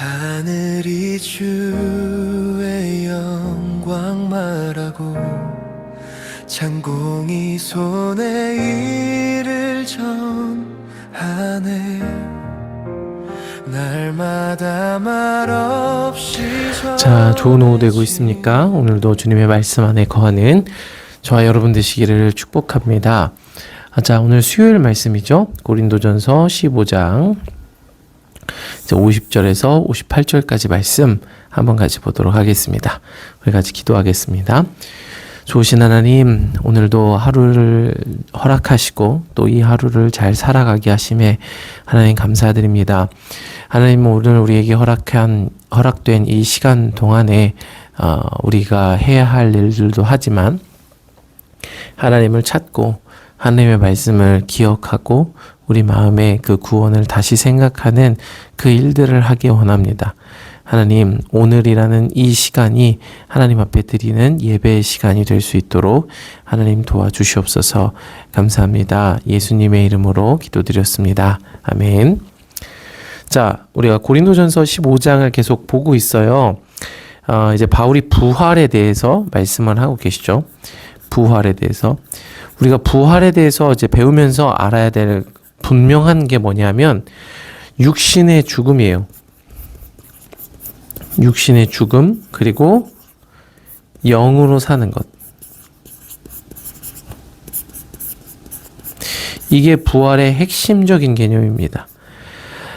하늘이 주의 영광 말하고 창공이 손에 일을 전하네. 날마다 말없이 자, 좋은 오후 되고 있습니까? 오늘도 주님의 말씀 안에 거하는 저와 여러분 되시기를 축복합니다. 자, 오늘 수요일 말씀이죠. 고린도전서 15장 50절에서 58절까지 말씀 한번 같이 보도록 하겠습니다. 우리 같이 기도하겠습니다. 좋으신 하나님, 오늘도 하루를 허락하시고 또 이 하루를 잘 살아가게 하심에 하나님 감사드립니다. 하나님, 오늘 우리에게 허락된 이 시간 동안에 우리가 해야 할 일들도 하지만 하나님을 찾고 하나님의 말씀을 기억하고 우리 마음에 그 구원을 다시 생각하는 그 일들을 하기 원합니다. 하나님, 오늘이라는 이 시간이 하나님 앞에 드리는 예배의 시간이 될 수 있도록 하나님 도와주시옵소서. 감사합니다. 예수님의 이름으로 기도드렸습니다. 아멘. 자, 우리가 고린도전서 15장을 계속 보고 있어요. 이제 바울이 부활에 대해서 말씀을 하고 계시죠. 부활에 대해서. 우리가 부활에 대해서 이제 배우면서 알아야 될 분명한 게 뭐냐면 육신의 죽음이에요. 육신의 죽음, 그리고 영으로 사는 것. 이게 부활의 핵심적인 개념입니다.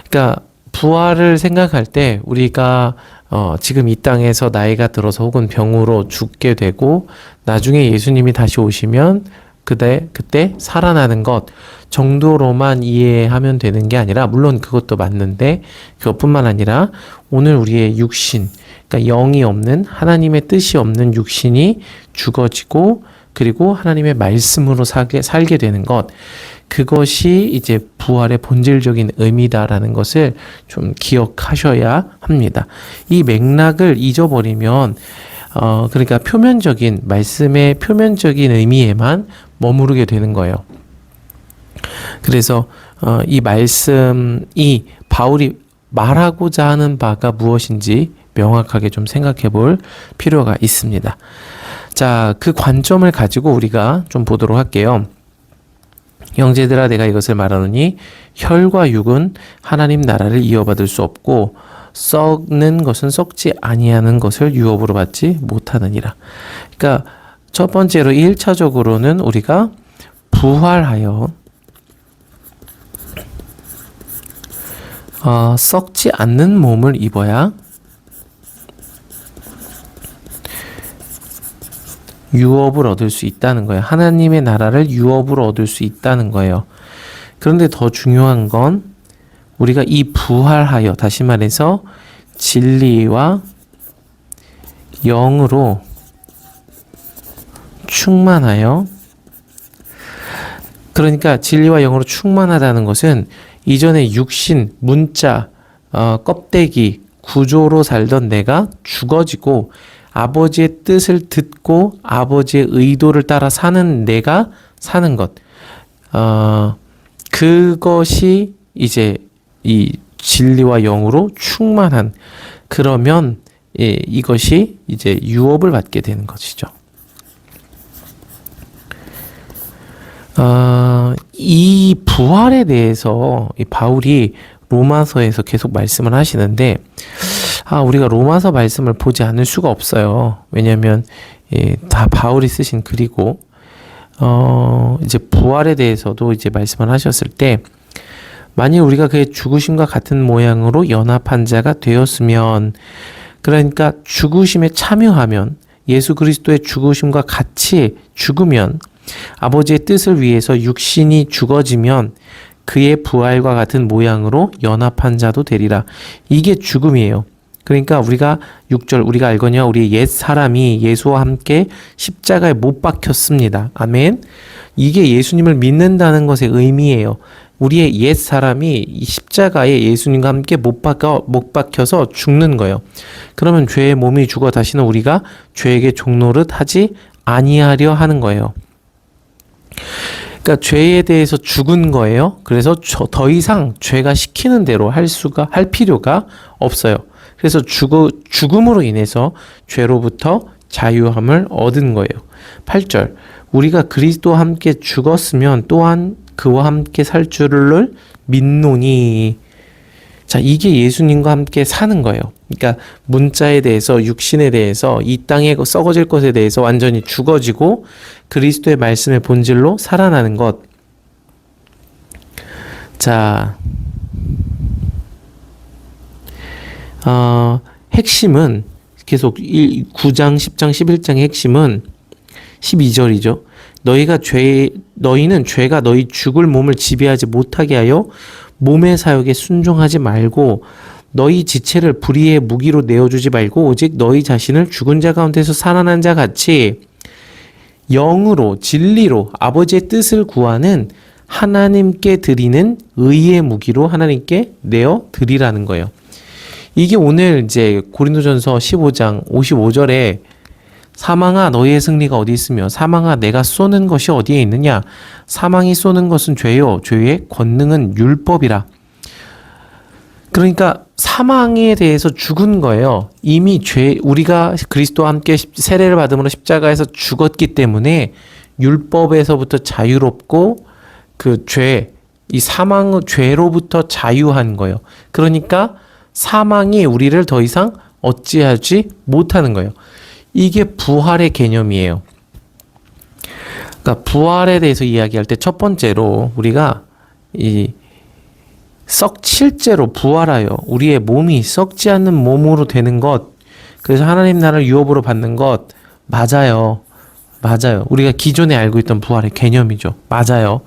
그러니까 부활을 생각할 때 우리가 지금 이 땅에서 나이가 들어서 혹은 병으로 죽게 되고 나중에 예수님이 다시 오시면 그때 살아나는 것 정도로만 이해하면 되는 게 아니라, 물론 그것도 맞는데 그것뿐만 아니라 오늘 우리의 육신, 그러니까 영이 없는, 하나님의 뜻이 없는 육신이 죽어지고 그리고 하나님의 말씀으로 살게 되는 것, 그것이 이제 부활의 본질적인 의미다라는 것을 좀 기억하셔야 합니다. 이 맥락을 잊어버리면 그러니까 표면적인 말씀의 표면적인 의미에만 머무르게 되는 거예요. 그래서 이 말씀이 바울이 말하고자 하는 바가 무엇인지 명확하게 좀 생각해 볼 필요가 있습니다. 자, 그 관점을 가지고 우리가 좀 보도록 할게요. 형제들아, 내가 이것을 말하노니 혈과 육은 하나님 나라를 이어받을 수 없고 썩는 것은 썩지 아니하는 것을 유업으로 받지 못하느니라. 그러니까 첫 번째로 1차적으로는 우리가 부활하여 썩지 않는 몸을 입어야 유업을 얻을 수 있다는 거예요. 하나님의 나라를 유업으로 얻을 수 있다는 거예요. 그런데 더 중요한 건 우리가 이 부활하여, 다시 말해서 진리와 영으로 충만하여, 그러니까 진리와 영으로 충만하다는 것은 이전에 육신, 문자, 껍데기, 구조로 살던 내가 죽어지고 아버지의 뜻을 듣고 아버지의 의도를 따라 사는 내가 사는 것, 그것이 이제 이 진리와 영으로 충만한, 그러면 이것이 이제 유업을 받게 되는 것이죠. 이 부활에 대해서 이 바울이 로마서에서 계속 말씀을 하시는데, 우리가 로마서 말씀을 보지 않을 수가 없어요. 왜냐하면 다 바울이 쓰신 글이고, 이제 부활에 대해서도 이제 말씀을 하셨을 때, 만일 우리가 그의 죽으심과 같은 모양으로 연합한 자가 되었으면, 그러니까 죽으심에 참여하면, 예수 그리스도의 죽으심과 같이 죽으면, 아버지의 뜻을 위해서 육신이 죽어지면 그의 부활과 같은 모양으로 연합한 자도 되리라. 이게 죽음이에요. 그러니까 우리가 6절, 우리가 알거니와 우리의 옛 사람이 예수와 함께 십자가에 못 박혔습니다. 아멘. 이게 예수님을 믿는다는 것의 의미예요. 우리의 옛 사람이 이 십자가에 예수님과 함께 못 박혀서 죽는 거예요. 그러면 죄의 몸이 죽어 다시는 우리가 죄에게 종노릇 하지 아니하려 하는 거예요. 그러니까 죄에 대해서 죽은 거예요. 그래서 더 이상 죄가 시키는 대로 할 필요가 없어요. 그래서 죽음으로 인해서 죄로부터 자유함을 얻은 거예요. 8절 우리가 그리스도와 함께 죽었으면 또한 그와 함께 살 줄을 믿노니. 자, 이게 예수님과 함께 사는 거예요. 그러니까 문자에 대해서, 육신에 대해서, 이 땅에 썩어질 것에 대해서 완전히 죽어지고 그리스도의 말씀의 본질로 살아나는 것. 자, 핵심은 계속 9장, 10장, 11장의 핵심은 12절이죠. 너희는 죄가 너희 죽을 몸을 지배하지 못하게 하여 몸의 사욕에 순종하지 말고 너희 지체를 불의의 무기로 내어주지 말고 오직 너희 자신을 죽은 자 가운데서 살아난 자 같이 영으로 진리로 아버지의 뜻을 구하는 하나님께 드리는 의의 무기로 하나님께 내어 드리라는 거예요. 이게 오늘 이제 고린도전서 15장 55절에 사망아 너희의 승리가 어디 있으며 사망아 내가 쏘는 것이 어디에 있느냐. 사망이 쏘는 것은 죄요 죄의 권능은 율법이라. 그러니까 사망에 대해서 죽은 거예요. 이미 우리가 그리스도와 함께 세례를 받음으로 십자가에서 죽었기 때문에 율법에서부터 자유롭고 그 이 사망 죄로부터 자유한 거예요. 그러니까 사망이 우리를 더 이상 어찌하지 못하는 거예요. 이게 부활의 개념이에요. 그러니까 부활에 대해서 이야기할 때 첫 번째로 우리가 실제로 부활하여 우리의 몸이 썩지 않는 몸으로 되는 것, 그래서 하나님 나라를 유업으로 받는 것 맞아요. 우리가 기존에 알고 있던 부활의 개념이죠. 맞아요.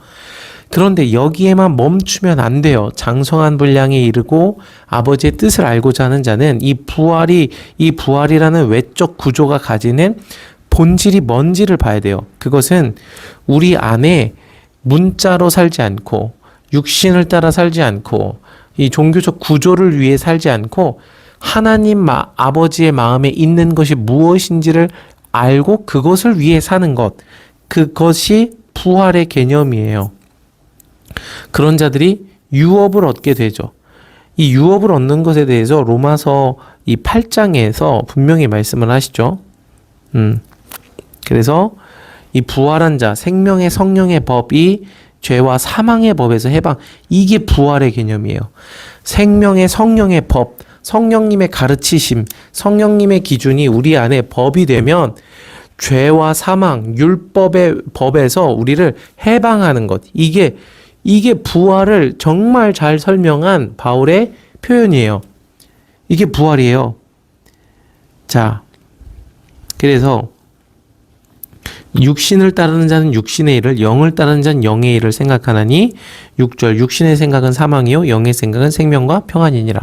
그런데 여기에만 멈추면 안 돼요. 장성한 분량에 이르고 아버지의 뜻을 알고자 하는 자는 이 부활이라는 외적 구조가 가지는 본질이 뭔지를 봐야 돼요. 그것은 우리 안에 문자로 살지 않고 육신을 따라 살지 않고 이 종교적 구조를 위해 살지 않고 하나님 아버지의 마음에 있는 것이 무엇인지를 알고 그것을 위해 사는 것. 그것이 부활의 개념이에요. 그런 자들이 유업을 얻게 되죠. 이 유업을 얻는 것에 대해서 로마서 이 8장에서 분명히 말씀을 하시죠. 그래서 이 부활한 자, 생명의 성령의 법이 죄와 사망의 법에서 해방. 이게 부활의 개념이에요. 생명의 성령의 법, 성령님의 가르치심, 성령님의 기준이 우리 안에 법이 되면 죄와 사망, 율법의 법에서 우리를 해방하는 것. 이게 부활을 정말 잘 설명한 바울의 표현이에요. 이게 부활이에요. 자, 그래서 육신을 따르는 자는 육신의 일을, 영을 따르는 자는 영의 일을 생각하나니 6절 육신의 생각은 사망이요 영의 생각은 생명과 평안이니라.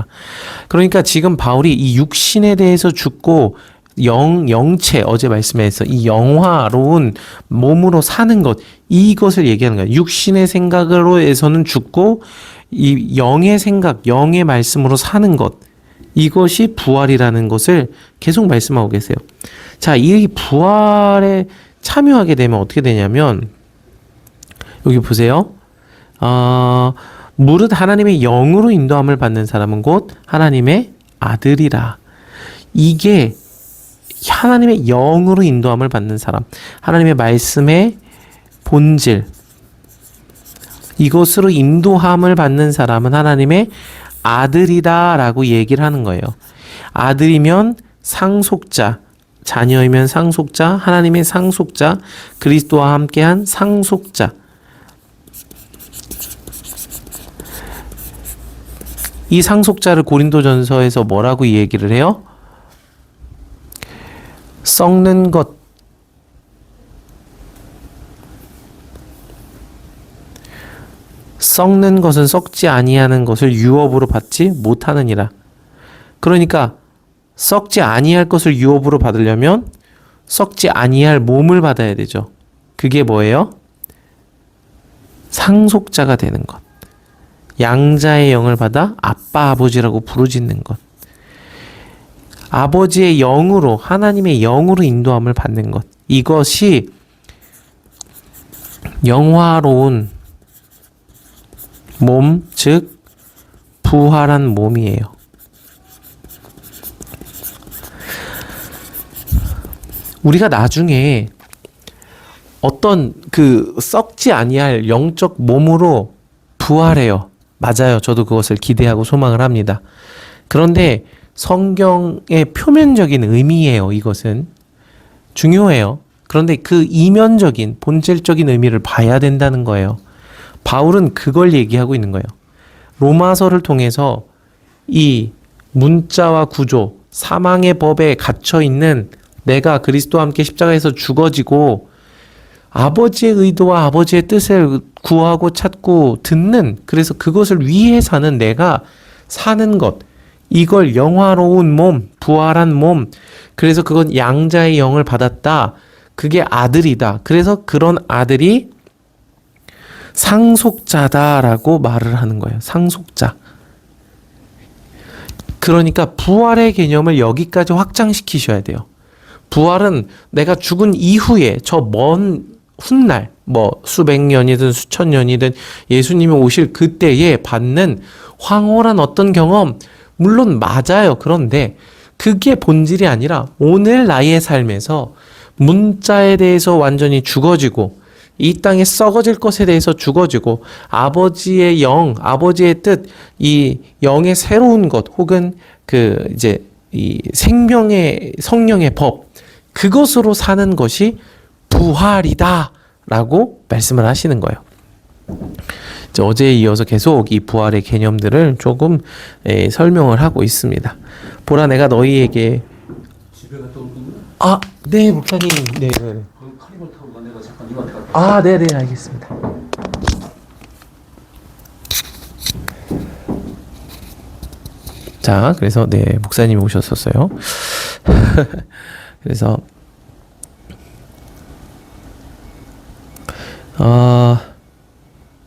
그러니까 지금 바울이 이 육신에 대해서 죽고 영체, 어제 말씀해서 이 영화로운 몸으로 사는 것, 이것을 얘기하는 거예요. 육신의 생각으로 해서는 죽고 이 영의 생각, 영의 말씀으로 사는 것, 이것이 부활이라는 것을 계속 말씀하고 계세요. 자, 이 부활에 참여하게 되면 어떻게 되냐면 여기 보세요. 무릇 하나님의 영으로 인도함을 받는 사람은 곧 하나님의 아들이라. 이게 하나님의 영으로 인도함을 받는 사람, 하나님의 말씀의 본질, 이것으로 인도함을 받는 사람은 하나님의 아들이다라고 얘기를 하는 거예요. 아들이면 상속자, 자녀이면 상속자, 하나님의 상속자, 그리스도와 함께한 상속자. 이 상속자를 고린도전서에서 뭐라고 얘기를 해요? 썩는 것, 썩는 것은 썩지 아니하는 것을 유업으로 받지 못하느니라. 그러니까 썩지 아니할 것을 유업으로 받으려면 썩지 아니할 몸을 받아야 되죠. 그게 뭐예요? 상속자가 되는 것. 양자의 영을 받아 아빠 아버지라고 부르짖는 것. 아버지의 영으로, 하나님의 영으로 인도함을 받는 것. 이것이 영화로운 몸, 즉 부활한 몸이에요. 우리가 나중에 어떤 그 썩지 아니할 영적 몸으로 부활해요. 맞아요. 저도 그것을 기대하고 소망을 합니다. 그런데 성경의 표면적인 의미예요. 이것은 중요해요. 그런데 그 이면적인 본질적인 의미를 봐야 된다는 거예요. 바울은 그걸 얘기하고 있는 거예요. 로마서를 통해서 이 문자와 구조, 사망의 법에 갇혀 있는 내가 그리스도와 함께 십자가에서 죽어지고 아버지의 의도와 아버지의 뜻을 구하고 찾고 듣는, 그래서 그것을 위해 사는 내가 사는 것, 이걸 영화로운 몸, 부활한 몸, 그래서 그건 양자의 영을 받았다. 그게 아들이다. 그래서 그런 아들이 상속자다라고 말을 하는 거예요. 상속자. 그러니까 부활의 개념을 여기까지 확장시키셔야 돼요. 부활은 내가 죽은 이후에 저 먼 훗날, 뭐 수백 년이든 수천 년이든 예수님이 오실 그때에 받는 황홀한 어떤 경험, 물론 맞아요. 그런데 그게 본질이 아니라 오늘 나의 삶에서 문자에 대해서 완전히 죽어지고 이 땅에 썩어질 것에 대해서 죽어지고 아버지의 영, 아버지의 뜻, 이 영의 새로운 것 혹은 그 이제 이 생명의 성령의 법, 그것으로 사는 것이 부활이다라고 말씀을 하시는 거예요. 어제에 이어서 계속 이 부활의 개념들을 조금 설명을 하고 있습니다. 보라, 내가 너희에게 집에 갔다 올 거구나. 아, 네, 목사님. 네, 네. 그 카니발 타고 가. 내가 잠깐 이마트 갔다. 아, 네, 네, 알겠습니다. 자, 그래서 네, 목사님이 오셨었어요. 그래서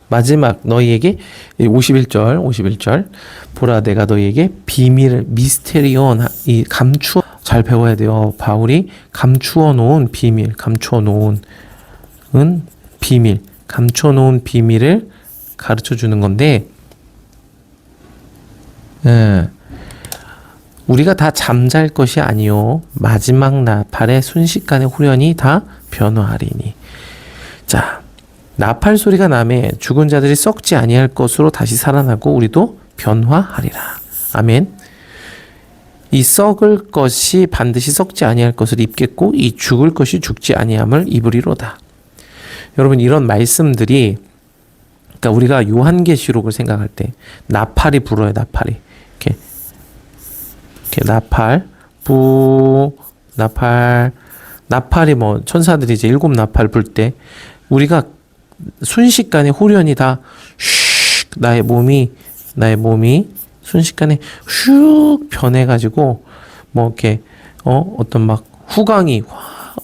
마지막 너희에게 51절 보라 내가 너희에게 비밀을 미스테리온 이 감추어 잘 배워야 돼요. 바울이 감추어 놓은 비밀, 감추어 놓은 비밀을 가르쳐 주는 건데, 우리가 다 잠잘 것이 아니요 마지막 나팔의 순식간에 후련히 다 변화하리니. 자, 나팔 소리가 나매 죽은 자들이 썩지 아니할 것으로 다시 살아나고 우리도 변화하리라. 아멘. 이 썩을 것이 반드시 썩지 아니할 것을 입겠고 이 죽을 것이 죽지 아니함을 입으리로다. 여러분, 이런 말씀들이, 그러니까 우리가 요한계시록을 생각할 때 나팔이 불어요. 나팔이 이렇게 나팔 나팔이 뭐 천사들이 이제 7 나팔 불 때 우리가 순식간에 후련히 다 나의 몸이 순식간에 슉 변해가지고 뭐 이렇게 어떤 막 후광이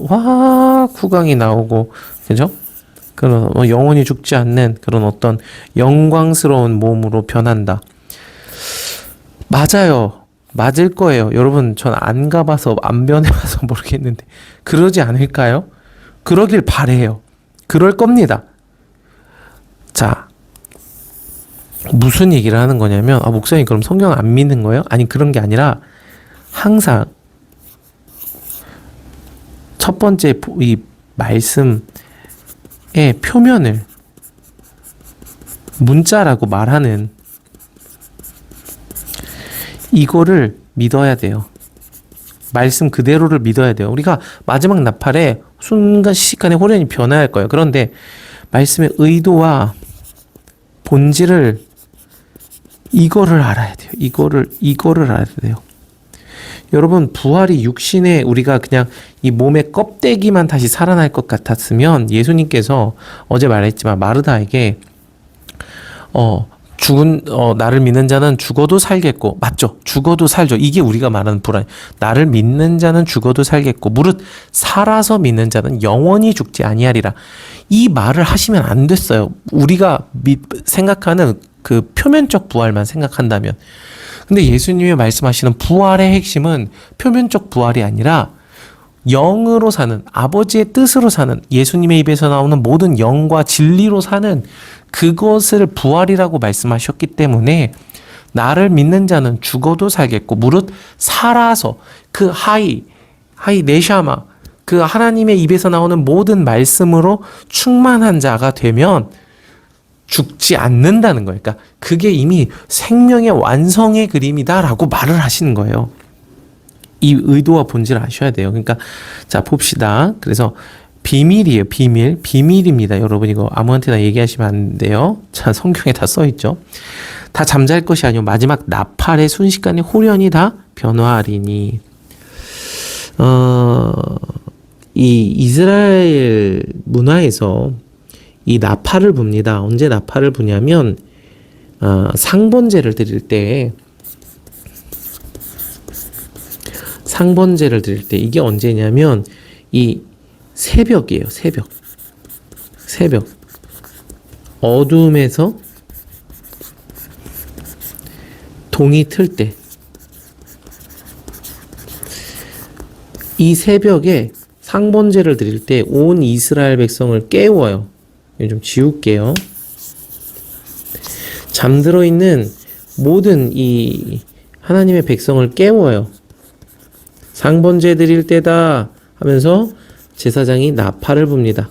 확 후광이 나오고, 그죠? 그런 영원히 죽지 않는 그런 어떤 영광스러운 몸으로 변한다. 맞아요. 맞을 거예요. 여러분, 전 안 가봐서 안 변해봐서 모르겠는데 그러지 않을까요? 그러길 바래요. 그럴 겁니다. 자, 무슨 얘기를 하는 거냐면, 목사님 그럼 성경 안 믿는 거예요? 아니, 그런 게 아니라 항상 첫 번째 이 말씀의 표면을 문자라고 말하는 이거를 믿어야 돼요. 말씀 그대로를 믿어야 돼요. 우리가 마지막 나팔에 순간시간에 호련히 변화할 거예요. 그런데 말씀의 의도와 본질을 이거를 알아야 돼요. 이거를 알아야 돼요. 여러분, 부활이 육신에 우리가 그냥 이 몸의 껍데기만 다시 살아날 것 같았으면 예수님께서 어제 말했지만 마르다에게 나를 믿는 자는 죽어도 살겠고, 맞죠? 죽어도 살죠. 이게 우리가 말하는 부활. 나를 믿는 자는 죽어도 살겠고 무릇 살아서 믿는 자는 영원히 죽지 아니하리라. 이 말을 하시면 안 됐어요. 우리가 생각하는 그 표면적 부활만 생각한다면. 근데 예수님이 말씀하시는 부활의 핵심은 표면적 부활이 아니라 영으로 사는, 아버지의 뜻으로 사는, 예수님의 입에서 나오는 모든 영과 진리로 사는 그것을 부활이라고 말씀하셨기 때문에 나를 믿는 자는 죽어도 살겠고 무릇 살아서 그 하이 네샤마, 그 하나님의 입에서 나오는 모든 말씀으로 충만한 자가 되면 죽지 않는다는 거예요. 그러니까 그게 이미 생명의 완성의 그림이다라고 말을 하시는 거예요. 이 의도와 본질을 아셔야 돼요. 그러니까 자 봅시다. 그래서 비밀이에요. 비밀입니다. 여러분 이거 아무한테나 얘기하시면 안 돼요. 자 성경에 다 써있죠. 다 잠잘 것이 아니요 마지막 나팔의 순식간에 홀연히 다 변화하리니. 이 이스라엘 문화에서 이 나팔을 붑니다. 언제 나팔을 부냐면 상번제를 드릴 때 이게 언제냐면 이 새벽이에요. 새벽 어둠에서 동이 틀 때 이 새벽에 상번제를 드릴 때 온 이스라엘 백성을 깨워요. 이거 좀 지울게요. 잠들어 있는 모든 이 하나님의 백성을 깨워요. 상번제 드릴 때다 하면서 제사장이 나팔을 붑니다.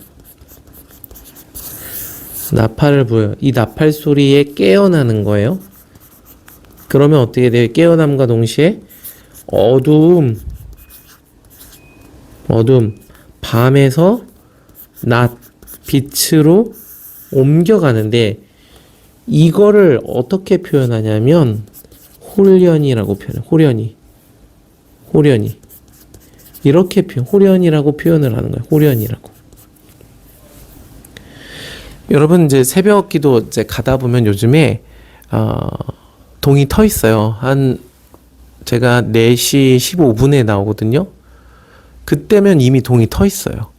나팔을 부어요. 이 나팔 소리에 깨어나는 거예요. 그러면 어떻게 돼요? 깨어남과 동시에 어두움, 밤에서 낮, 빛으로 옮겨가는데 이거를 어떻게 표현하냐면 홀연이라고 표현해요. 홀연이. 이렇게 홀연이라고 표현을 하는 거예요. 홀연이라고. 여러분 이제 새벽 기도 이제 가다 보면 요즘에 동이 터 있어요. 제가 4시 15분에 나오거든요. 그때면 이미 동이 터 있어요.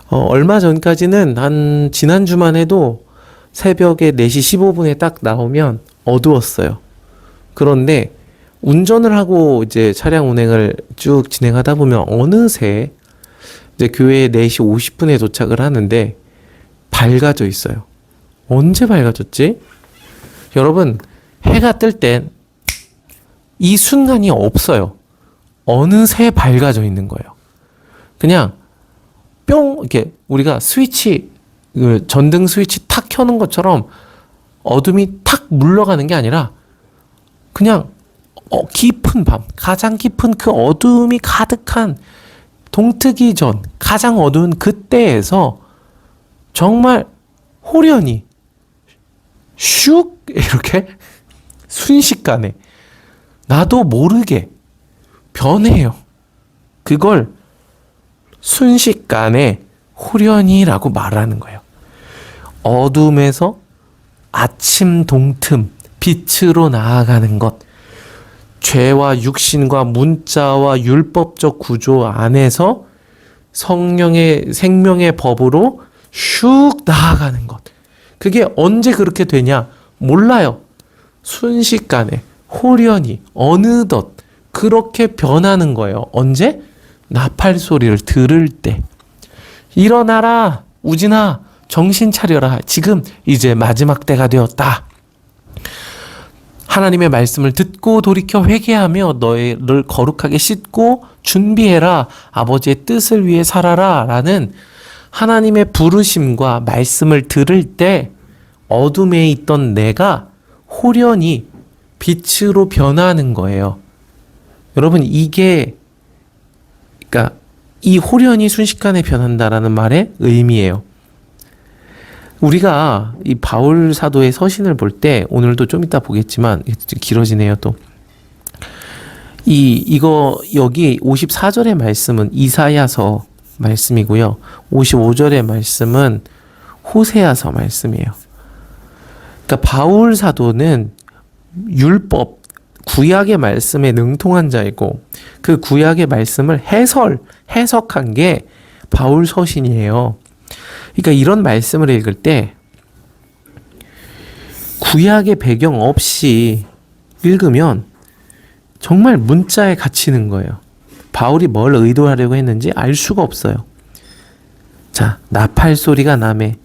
얼마 전까지는 지난주만 해도 새벽에 4시 15분에 딱 나오면 어두웠어요. 그런데 운전을 하고 이제 차량 운행을 쭉 진행하다 보면 어느새 이제 교회에 4시 50분에 도착을 하는데 밝아져 있어요. 언제 밝아졌지? 여러분, 해가 뜰 땐 이 순간이 없어요. 어느새 밝아져 있는 거예요. 그냥 뿅 이렇게 우리가 스위치 전등 스위치 탁 켜는 것처럼 어둠이 탁 물러가는 게 아니라 그냥 깊은 밤, 가장 깊은 그 어둠이 가득한 동트기 전 가장 어두운 그때에서 정말 호련히 슉 이렇게 순식간에 나도 모르게 변해요. 그걸 순식간에 호련히라고 말하는 거예요. 어둠에서 아침 동틈, 빛으로 나아가는 것. 죄와 육신과 문자와 율법적 구조 안에서 성령의 생명의 법으로 슉 나아가는 것. 그게 언제 그렇게 되냐? 몰라요. 순식간에 호련히 어느덧 그렇게 변하는 거예요. 언제? 나팔 소리를 들을 때. 일어나라 우진아 정신 차려라. 지금 이제 마지막 때가 되었다. 하나님의 말씀을 듣고 돌이켜 회개하며 너를 거룩하게 씻고 준비해라. 아버지의 뜻을 위해 살아라. 라는 하나님의 부르심과 말씀을 들을 때 어둠에 있던 내가 호련히 빛으로 변하는 거예요. 여러분 이게 그러니까 이 호련히 순식간에 변한다라는 말의 의미예요. 우리가 이 바울 사도의 서신을 볼 때 오늘도 좀 이따 보겠지만 길어지네요 또. 이거 여기 54절의 말씀은 이사야서 말씀이고요. 55절의 말씀은 호세아서 말씀이에요. 그러니까 바울 사도는 율법 구약의 말씀에 능통한 자이고 그 구약의 말씀을 해석한 게 바울 서신이에요. 그러니까 이런 말씀을 읽을 때 구약의 배경 없이 읽으면 정말 문자에 갇히는 거예요. 바울이 뭘 의도하려고 했는지 알 수가 없어요. 자, 나팔 소리가 나매.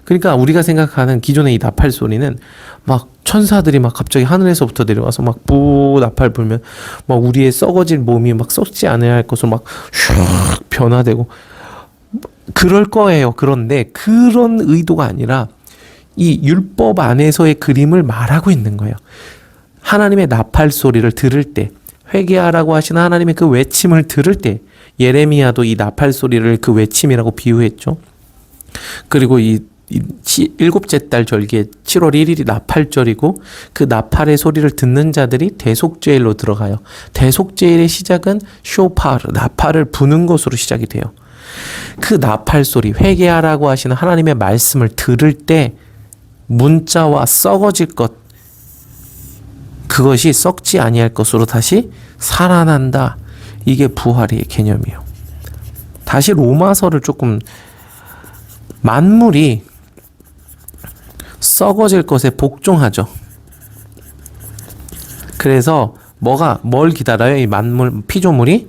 그러니까 우리가 생각하는 기존의 이 나팔 소리는 막 천사들이 막 갑자기 하늘에서부터 내려와서 막 부 나팔 불면 막 우리의 썩어질 몸이 막 썩지 않아야 할 것으로 막 슉 변화되고 그럴 거예요. 그런데 그런 의도가 아니라 이 율법 안에서의 그림을 말하고 있는 거예요. 하나님의 나팔 소리를 들을 때, 회개하라고 하시는 하나님의 그 외침을 들을 때, 예레미야도 이 나팔 소리를 그 외침이라고 비유했죠. 그리고 이 일곱째 달 절기에 7월 1일이 나팔절이고 그 나팔의 소리를 듣는 자들이 대속죄일로 들어가요. 대속죄일의 시작은 쇼파르, 나팔을 부는 것으로 시작이 돼요. 그 나팔 소리, 회개하라고 하시는 하나님의 말씀을 들을 때 문자와 썩어질 것, 그것이 썩지 아니할 것으로 다시 살아난다. 이게 부활의 개념이에요. 다시 로마서를 조금, 만물이 썩어질 것에 복종하죠. 그래서 뭘 기다려요? 이 만물, 피조물이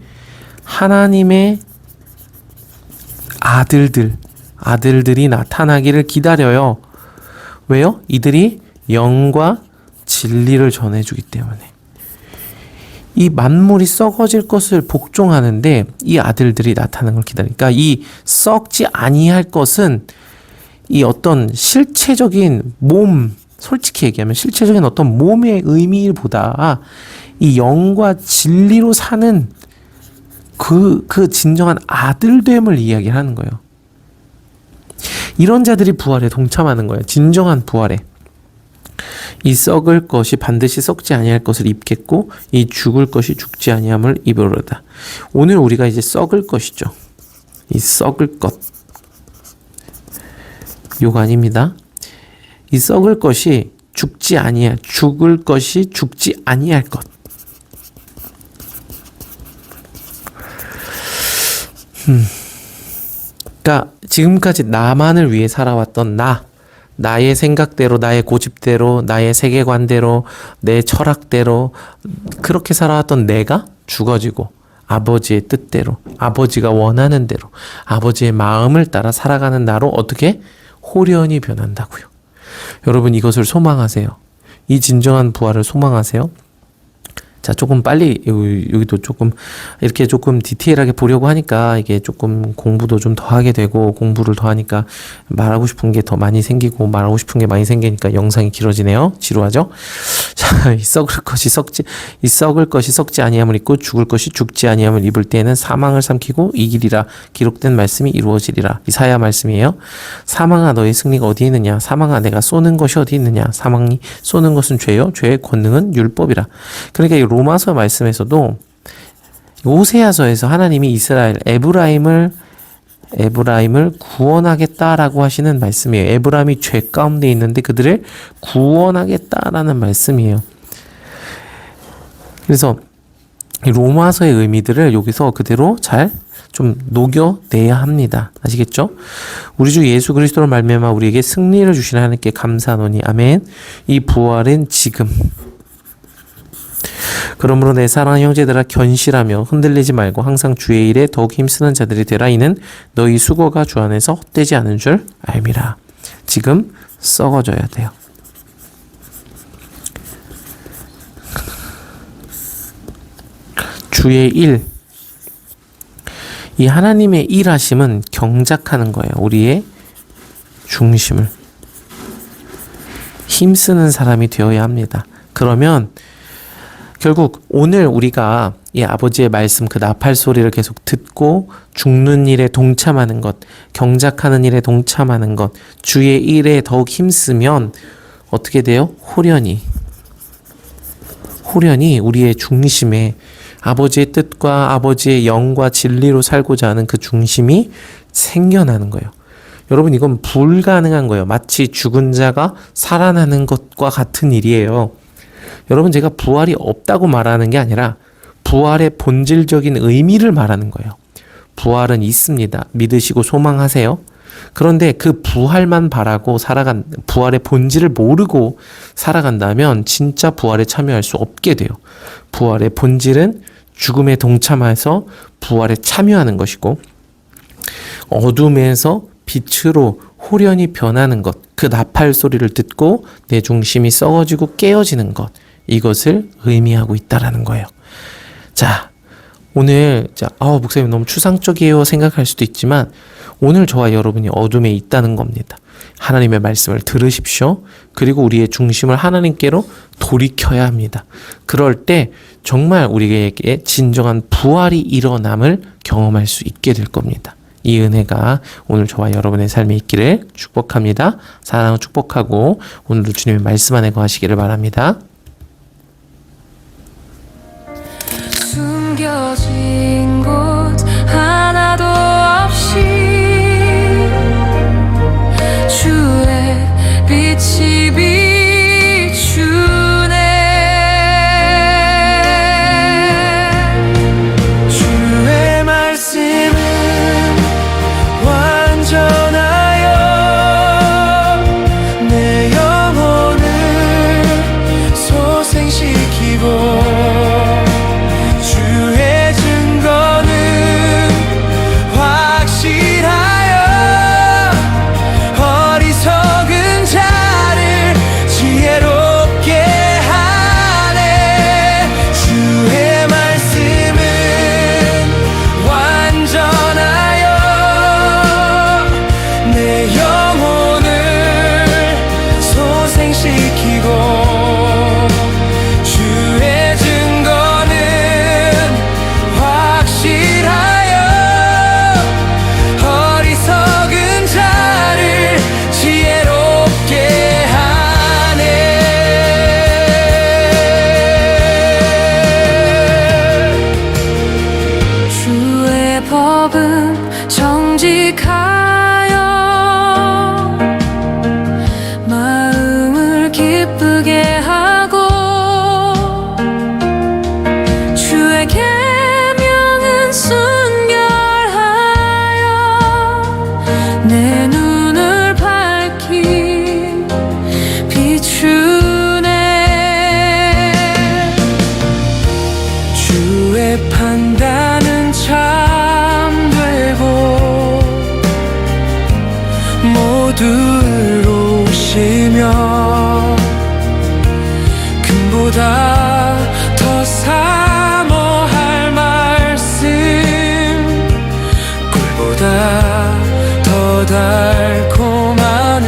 하나님의 아들들이 나타나기를 기다려요. 왜요? 이들이 영과 진리를 전해주기 때문에. 이 만물이 썩어질 것을 복종하는데 이 아들들이 나타나는 걸 기다리니까, 이 썩지 아니할 것은 이 어떤 실체적인 몸, 솔직히 얘기하면 실체적인 어떤 몸의 의미보다 이 영과 진리로 사는 그 진정한 아들됨을 이야기하는 거예요. 이런 자들이 부활에 동참하는 거예요. 진정한 부활에. 이 썩을 것이 반드시 썩지 아니할 것을 입겠고 이 죽을 것이 죽지 아니함을 입으리로다. 오늘 우리가 이제 썩을 것이죠. 이 썩을 것. 요거 아닙니다. 이 썩을 것이 죽을 것이 죽지 아니할 것. 그러니까 지금까지 나만을 위해 살아왔던 나의 생각대로, 나의 고집대로, 나의 세계관대로, 내 철학대로 그렇게 살아왔던 내가 죽어지고 아버지의 뜻대로, 아버지가 원하는 대로, 아버지의 마음을 따라 살아가는 나로 어떻게 호련히 변한다고요. 여러분, 이것을 소망하세요. 이 진정한 부활을 소망하세요. 자, 조금 빨리 여기도 조금 이렇게 조금 디테일하게 보려고 하니까 이게 조금 공부도 좀 더 하게 되고, 공부를 더 하니까 말하고 싶은 게 더 많이 생기고 말하고 싶은 게 많이 생기니까 영상이 길어지네요. 지루하죠? 자, 이 썩을 것이 썩지 아니함을 입고 죽을 것이 죽지 아니함을 입을 때에는 사망을 삼키고 이기리라. 기록된 말씀이 이루어지리라. 이사야 말씀이에요. 사망아, 너의 승리가 어디 있느냐? 사망아, 내가 쏘는 것이 어디 있느냐? 사망이 쏘는 것은 죄요, 죄의 권능은 율법이라. 그러니까 이 로마서 말씀에서도 오세아서에서 하나님이 이스라엘 에브라임을 구원하겠다라고 하시는 말씀이에요. 에브라임이 죄 가운데 있는데 그들을 구원하겠다라는 말씀이에요. 그래서 이 로마서의 의미들을 여기서 그대로 잘 좀 녹여내야 합니다. 아시겠죠? 우리 주 예수 그리스도로 말미암아 우리에게 승리를 주시는 하나님께 감사하노니 아멘. 이 부활은 지금. 그러므로 내 사랑하는 형제들아, 견실하며 흔들리지 말고 항상 주의 일에 더욱 힘쓰는 자들이 되라. 이는 너희 수고가 주 안에서 헛되지 않은 줄 알미라. 지금 썩어져야 돼요. 주의 일, 이 하나님의 일하심은 경작하는 거예요. 우리의 중심을 힘쓰는 사람이 되어야 합니다. 그러면 결국 오늘 우리가 이 아버지의 말씀, 그 나팔 소리를 계속 듣고 죽는 일에 동참하는 것, 경작하는 일에 동참하는 것, 주의 일에 더욱 힘쓰면 어떻게 돼요? 호련히 우리의 중심에 아버지의 뜻과 아버지의 영과 진리로 살고자 하는 그 중심이 생겨나는 거예요. 여러분, 이건 불가능한 거예요. 마치 죽은 자가 살아나는 것과 같은 일이에요. 여러분, 제가 부활이 없다고 말하는 게 아니라 부활의 본질적인 의미를 말하는 거예요. 부활은 있습니다. 믿으시고 소망하세요. 그런데 그 부활만 바라고 부활의 본질을 모르고 살아간다면 진짜 부활에 참여할 수 없게 돼요. 부활의 본질은 죽음에 동참해서 부활에 참여하는 것이고, 어둠에서 빛으로 홀연히 변하는 것, 그 나팔 소리를 듣고 내 중심이 썩어지고 깨어지는 것, 이것을 의미하고 있다라는 거예요. 자, 오늘 목사님 너무 추상적이에요 생각할 수도 있지만 오늘 저와 여러분이 어둠에 있다는 겁니다. 하나님의 말씀을 들으십시오. 그리고 우리의 중심을 하나님께로 돌이켜야 합니다. 그럴 때 정말 우리에게 진정한 부활이 일어남을 경험할 수 있게 될 겁니다. 이 은혜가 오늘 저와 여러분의 삶에 있기를 축복합니다. 사랑하고 축복하고 오늘도 주님의 말씀 안에 거하시기를 바랍니다. 숨겨진 곳 하나도 없이 주의 빛이 비추네. 주의 말씀은 완전하여 내 영혼을 소생시키고 주의 증거는 확실하여 어리석은 자를 지혜롭게 하네. 주의 말씀은 완전하여 내 영혼을 소생시키고 주의 증거는 확실하여 어리석은 자를 지혜롭게 하네. 주의 법은 정직하여 마음을 기쁘게 하고 주의 계명은 순결하여 내 눈을 밝히 비추네. 주의 판단은 참되고 모두 의로우시며 금보다 더 사모할 말씀 꿀보다 더 달콤하네.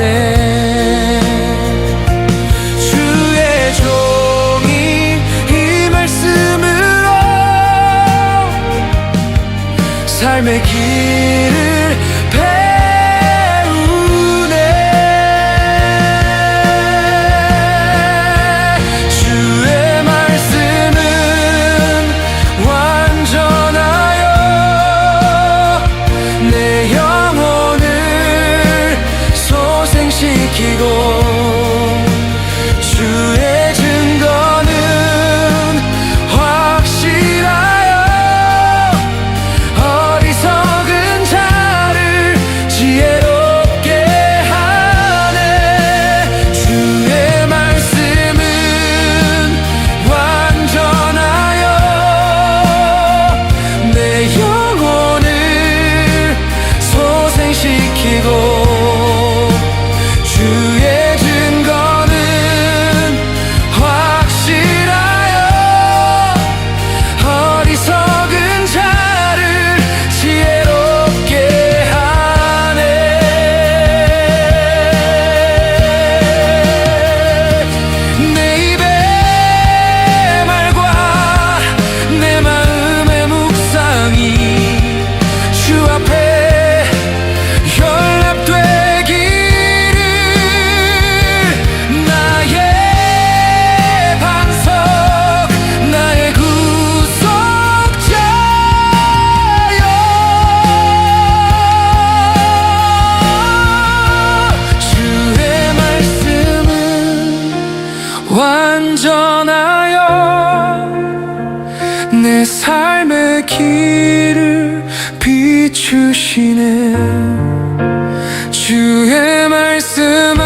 주의 종이 이 말씀으로 삶의 길을 배우네. 주의 말씀은 완전하여 내 영혼을 소생시키고 주의 증거는 확실하여 어리석은 자를 지혜롭게 하네. 주의 말씀은 완전하여 내 영혼을 소생시키고 주의 증거는 확실하여 어리석은 자를 지혜롭게 하네. 내 입의 말과 내 마음의 묵상이 주 앞에 연락되기를 나의 반석 나의 구속자여. 주의 말씀은 완전하여 내 삶의 길을 비추시네. 주의 말씀